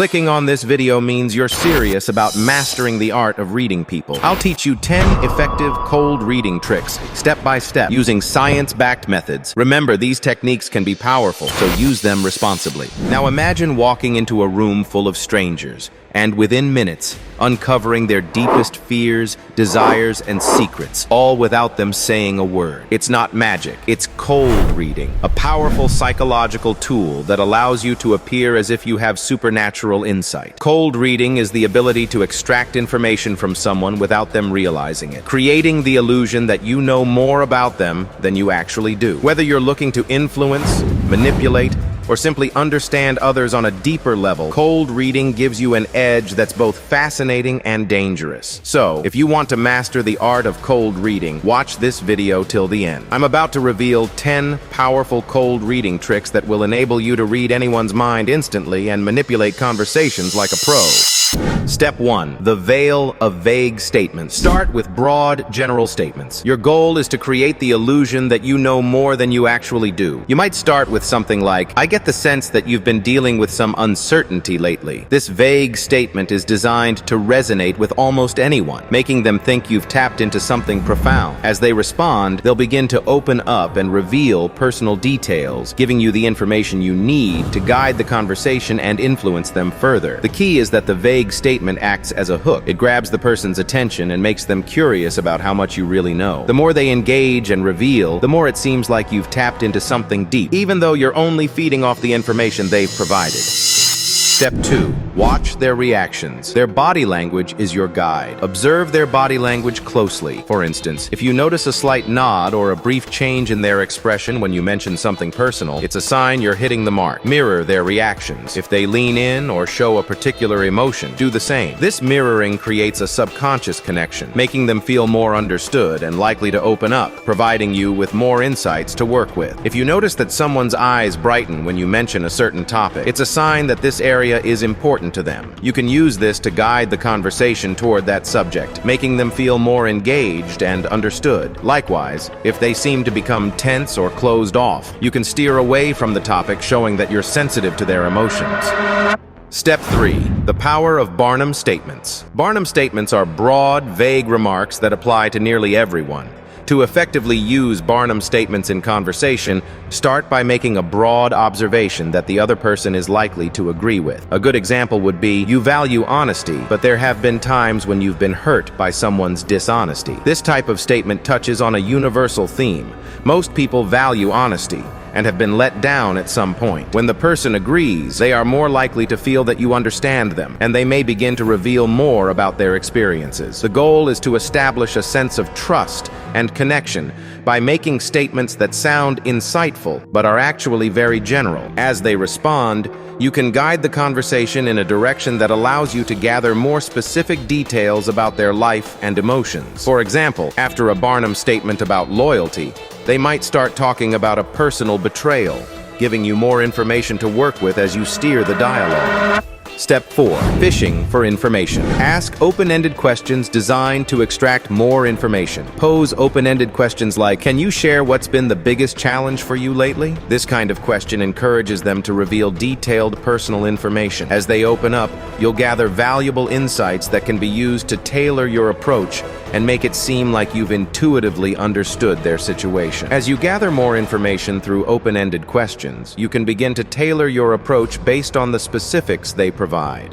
Clicking on this video means you're serious about mastering the art of reading people. I'll teach you 10 effective cold reading tricks, step by step, using science-backed methods. Remember, these techniques can be powerful, so use them responsibly. Now imagine walking into a room full of strangers, and within minutes, uncovering their deepest fears, desires, and secrets, all without them saying a word. It's not magic, it's cold reading, a powerful psychological tool that allows you to appear as if you have supernatural insight. Cold reading is the ability to extract information from someone without them realizing it, creating the illusion that you know more about them than you actually do. Whether you're looking to influence, manipulate, or simply understand others on a deeper level, cold reading gives you an edge that's both fascinating and dangerous. So, if you want to master the art of cold reading, watch this video till the end. I'm about to reveal 10 powerful cold reading tricks that will enable you to read anyone's mind instantly and manipulate conversations like a pro. Step 1. The veil of vague statements. Start with broad, general statements. Your goal is to create the illusion that you know more than you actually do. You might start with something like, "I get the sense that you've been dealing with some uncertainty lately." This vague statement is designed to resonate with almost anyone, making them think you've tapped into something profound. As they respond, they'll begin to open up and reveal personal details, giving you the information you need to guide the conversation and influence them further. The key is that the vague statement acts as a hook. It grabs the person's attention and makes them curious about how much you really know. The more they engage and reveal, the more it seems like you've tapped into something deep, even though you're only feeding off the information they've provided. Step 2. Watch their reactions. Their body language is your guide. Observe their body language closely. For instance, if you notice a slight nod or a brief change in their expression when you mention something personal, it's a sign you're hitting the mark. Mirror their reactions. If they lean in or show a particular emotion, do the same. This mirroring creates a subconscious connection, making them feel more understood and likely to open up, providing you with more insights to work with. If you notice that someone's eyes brighten when you mention a certain topic, it's a sign that this area is important to them. You can use this to guide the conversation toward that subject, making them feel more engaged and understood. Likewise, if they seem to become tense or closed off, you can steer away from the topic, showing that you're sensitive to their emotions. Step 3. The power of Barnum statements. Barnum statements are broad, vague remarks that apply to nearly everyone. To effectively use Barnum statements in conversation, start by making a broad observation that the other person is likely to agree with. A good example would be, "You value honesty, but there have been times when you've been hurt by someone's dishonesty." This type of statement touches on a universal theme. Most people value honesty and have been let down at some point. When the person agrees, they are more likely to feel that you understand them, and they may begin to reveal more about their experiences. The goal is to establish a sense of trust and connection by making statements that sound insightful but are actually very general. As they respond, you can guide the conversation in a direction that allows you to gather more specific details about their life and emotions. For example, after a Barnum statement about loyalty, they might start talking about a personal betrayal, giving you more information to work with as you steer the dialogue. Step 4. Fishing for information. Ask open-ended questions designed to extract more information. Pose open-ended questions like, "Can you share what's been the biggest challenge for you lately?" This kind of question encourages them to reveal detailed personal information. As they open up, you'll gather valuable insights that can be used to tailor your approach and make it seem like you've intuitively understood their situation. As you gather more information through open-ended questions, you can begin to tailor your approach based on the specifics they provide.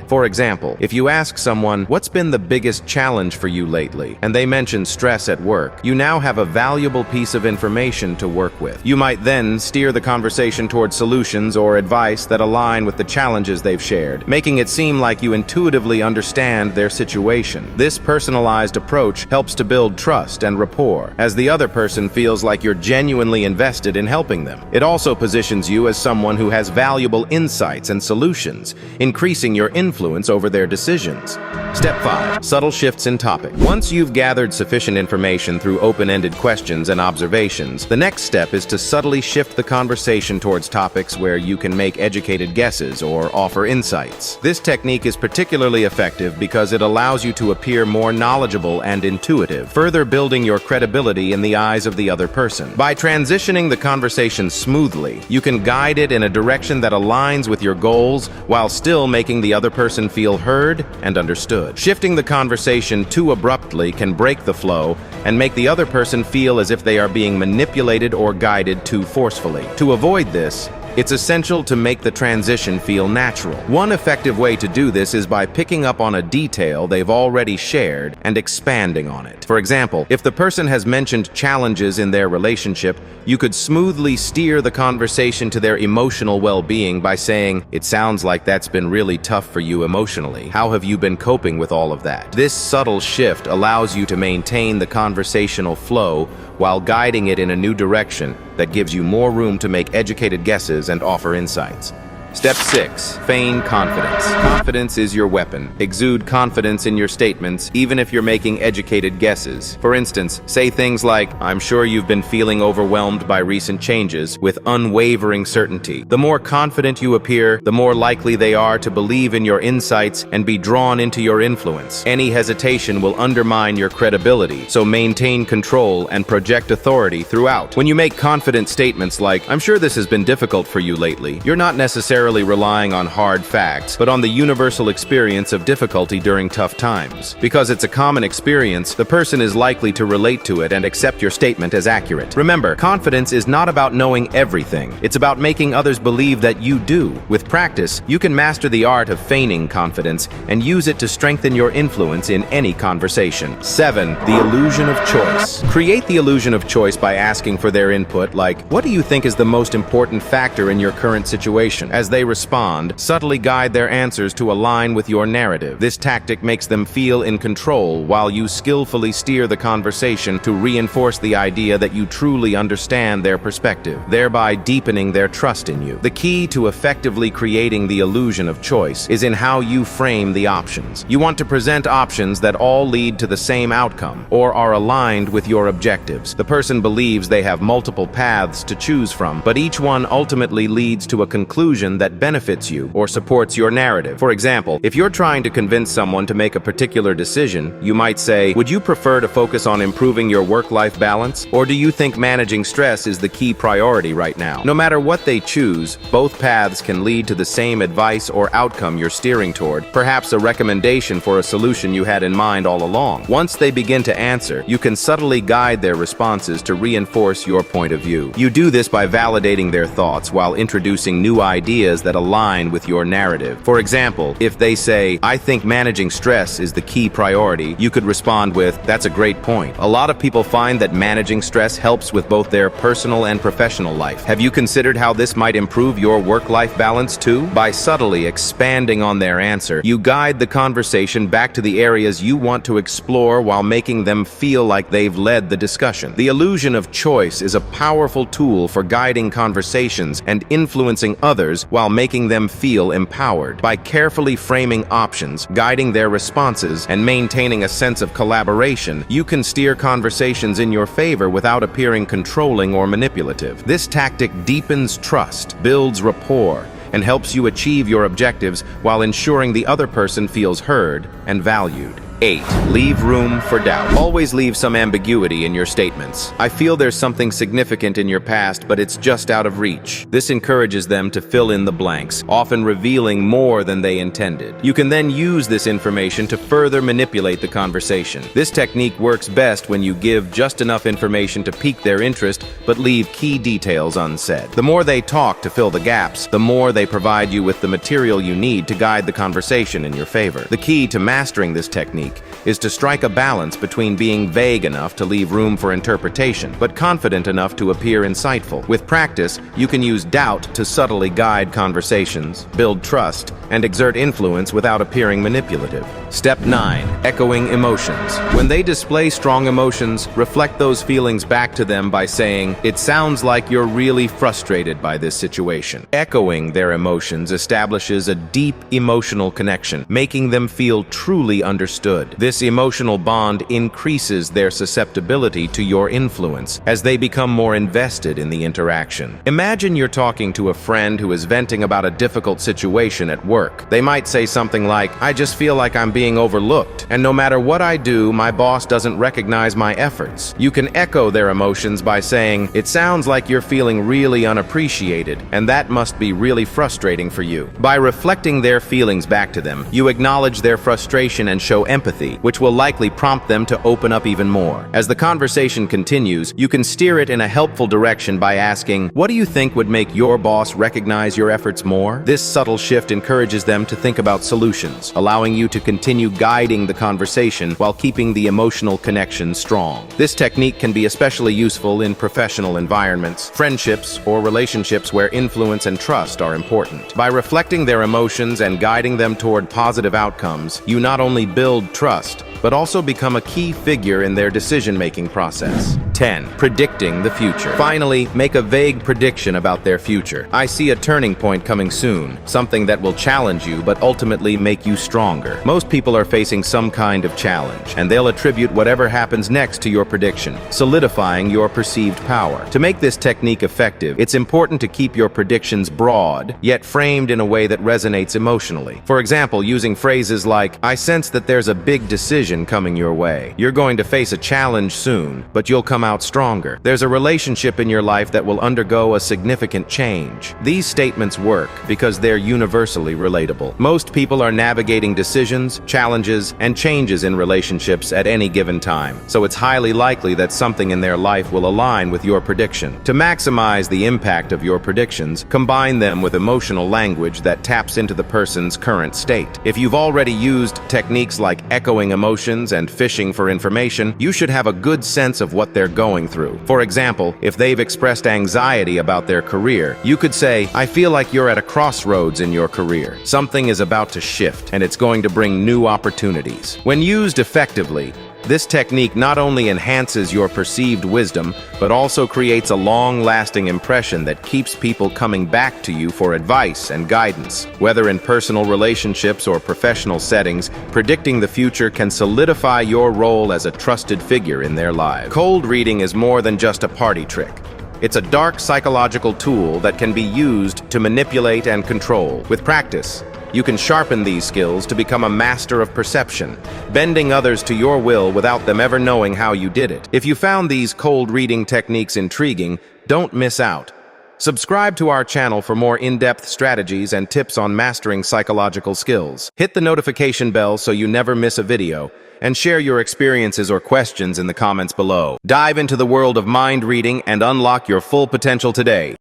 For example, if you ask someone, "What's been the biggest challenge for you lately?" and they mention stress at work, you now have a valuable piece of information to work with. You might then steer the conversation toward solutions or advice that align with the challenges they've shared, making it seem like you intuitively understand their situation. This personalized approach helps to build trust and rapport, as the other person feels like you're genuinely invested in helping them. It also positions you as someone who has valuable insights and solutions, increasing your influence over their decisions. Step 5. Subtle shifts in topic. Once you've gathered sufficient information through open-ended questions and observations, the next step is to subtly shift the conversation towards topics where you can make educated guesses or offer insights. This technique is particularly effective because it allows you to appear more knowledgeable and intuitive, further building your credibility in the eyes of the other person. By transitioning the conversation smoothly, you can guide it in a direction that aligns with your goals while still making the other person feel heard and understood. Shifting the conversation too abruptly can break the flow and make the other person feel as if they are being manipulated or guided too forcefully. To avoid this, it's essential to make the transition feel natural. One effective way to do this is by picking up on a detail they've already shared and expanding on it. For example, if the person has mentioned challenges in their relationship, you could smoothly steer the conversation to their emotional well-being by saying, "It sounds like that's been really tough for you emotionally. How have you been coping with all of that?" This subtle shift allows you to maintain the conversational flow while guiding it in a new direction that gives you more room to make educated guesses and offer insights. Step 6. Feign confidence. Confidence is your weapon. Exude confidence in your statements, even if you're making educated guesses. For instance, say things like, "I'm sure you've been feeling overwhelmed by recent changes," with unwavering certainty. The more confident you appear, the more likely they are to believe in your insights and be drawn into your influence. Any hesitation will undermine your credibility, so maintain control and project authority throughout. When you make confident statements like, "I'm sure this has been difficult for you lately," you're not necessarily relying on hard facts, but on the universal experience of difficulty during tough times. Because it's a common experience, the person is likely to relate to it and accept your statement as accurate. Remember, confidence is not about knowing everything. It's about making others believe that you do. With practice, you can master the art of feigning confidence and use it to strengthen your influence in any conversation. 7. The illusion of choice. Create the illusion of choice by asking for their input, like, "What do you think is the most important factor in your current situation?" As they respond, subtly guide their answers to align with your narrative. This tactic makes them feel in control while you skillfully steer the conversation to reinforce the idea that you truly understand their perspective, thereby deepening their trust in you. The key to effectively creating the illusion of choice is in how you frame the options. You want to present options that all lead to the same outcome or are aligned with your objectives. The person believes they have multiple paths to choose from, but each one ultimately leads to a conclusion that benefits you or supports your narrative. For example, if you're trying to convince someone to make a particular decision, you might say, "Would you prefer to focus on improving your work-life balance? Or do you think managing stress is the key priority right now?" No matter what they choose, both paths can lead to the same advice or outcome you're steering toward, perhaps a recommendation for a solution you had in mind all along. Once they begin to answer, you can subtly guide their responses to reinforce your point of view. You do this by validating their thoughts while introducing new ideas that align with your narrative. For example, if they say, "I think managing stress is the key priority," you could respond with, "That's a great point. A lot of people find that managing stress helps with both their personal and professional life. Have you considered how this might improve your work-life balance too?" By subtly expanding on their answer, you guide the conversation back to the areas you want to explore while making them feel like they've led the discussion. The illusion of choice is a powerful tool for guiding conversations and influencing others while making them feel empowered. By carefully framing options, guiding their responses, and maintaining a sense of collaboration, you can steer conversations in your favor without appearing controlling or manipulative. This tactic deepens trust, builds rapport, and helps you achieve your objectives while ensuring the other person feels heard and valued. 8. Leave room for doubt. Always leave some ambiguity in your statements. "I feel there's something significant in your past, but it's just out of reach." This encourages them to fill in the blanks, often revealing more than they intended. You can then use this information to further manipulate the conversation. This technique works best when you give just enough information to pique their interest, but leave key details unsaid. The more they talk to fill the gaps, the more they provide you with the material you need to guide the conversation in your favor. The key to mastering this technique is to strike a balance between being vague enough to leave room for interpretation, but confident enough to appear insightful. With practice, you can use doubt to subtly guide conversations, build trust, and exert influence without appearing manipulative. Step 9. Echoing emotions. When they display strong emotions, reflect those feelings back to them by saying, "It sounds like you're really frustrated by this situation." Echoing their emotions establishes a deep emotional connection, making them feel truly understood. understood. This emotional bond increases their susceptibility to your influence as they become more invested in the interaction. Imagine you're talking to a friend who is venting about a difficult situation at work. They might say something like, "I just feel like I'm being overlooked, and no matter what I do, my boss doesn't recognize my efforts." You can echo their emotions by saying, "It sounds like you're feeling really unappreciated, and that must be really frustrating for you." By reflecting their feelings back to them, you acknowledge their frustration and show empathy, which will likely prompt them to open up even more. As the conversation continues, you can steer it in a helpful direction by asking, "What do you think would make your boss recognize your efforts more?" This subtle shift encourages them to think about solutions, allowing you to continue guiding the conversation while keeping the emotional connection strong. This technique can be especially useful in professional environments, friendships, or relationships where influence and trust are important. By reflecting their emotions and guiding them toward positive outcomes, you not only build trust, but also become a key figure in their decision-making process. 10. Predicting the future. Finally, make a vague prediction about their future. "I see a turning point coming soon, something that will challenge you but ultimately make you stronger." Most people are facing some kind of challenge, and they'll attribute whatever happens next to your prediction, solidifying your perceived power. To make this technique effective, it's important to keep your predictions broad, yet framed in a way that resonates emotionally. For example, using phrases like, "I sense that there's a big decision coming your way. You're going to face a challenge soon, but you'll come out stronger. There's a relationship in your life that will undergo a significant change." These statements work because they're universally relatable. Most people are navigating decisions, challenges, and changes in relationships at any given time, so it's highly likely that something in their life will align with your prediction. To maximize the impact of your predictions, combine them with emotional language that taps into the person's current state. If you've already used techniques like echoing emotions and fishing for information, you should have a good sense of what they're going through. For example, if they've expressed anxiety about their career, you could say, "I feel like you're at a crossroads in your career. Something is about to shift, and it's going to bring new opportunities." When used effectively, this technique not only enhances your perceived wisdom, but also creates a long-lasting impression that keeps people coming back to you for advice and guidance. Whether in personal relationships or professional settings, predicting the future can solidify your role as a trusted figure in their lives. Cold reading is more than just a party trick. It's a dark psychological tool that can be used to manipulate and control. With practice, you can sharpen these skills to become a master of perception, bending others to your will without them ever knowing how you did it. If you found these cold reading techniques intriguing, don't miss out. Subscribe to our channel for more in-depth strategies and tips on mastering psychological skills. Hit the notification bell so you never miss a video, and share your experiences or questions in the comments below. Dive into the world of mind reading and unlock your full potential today.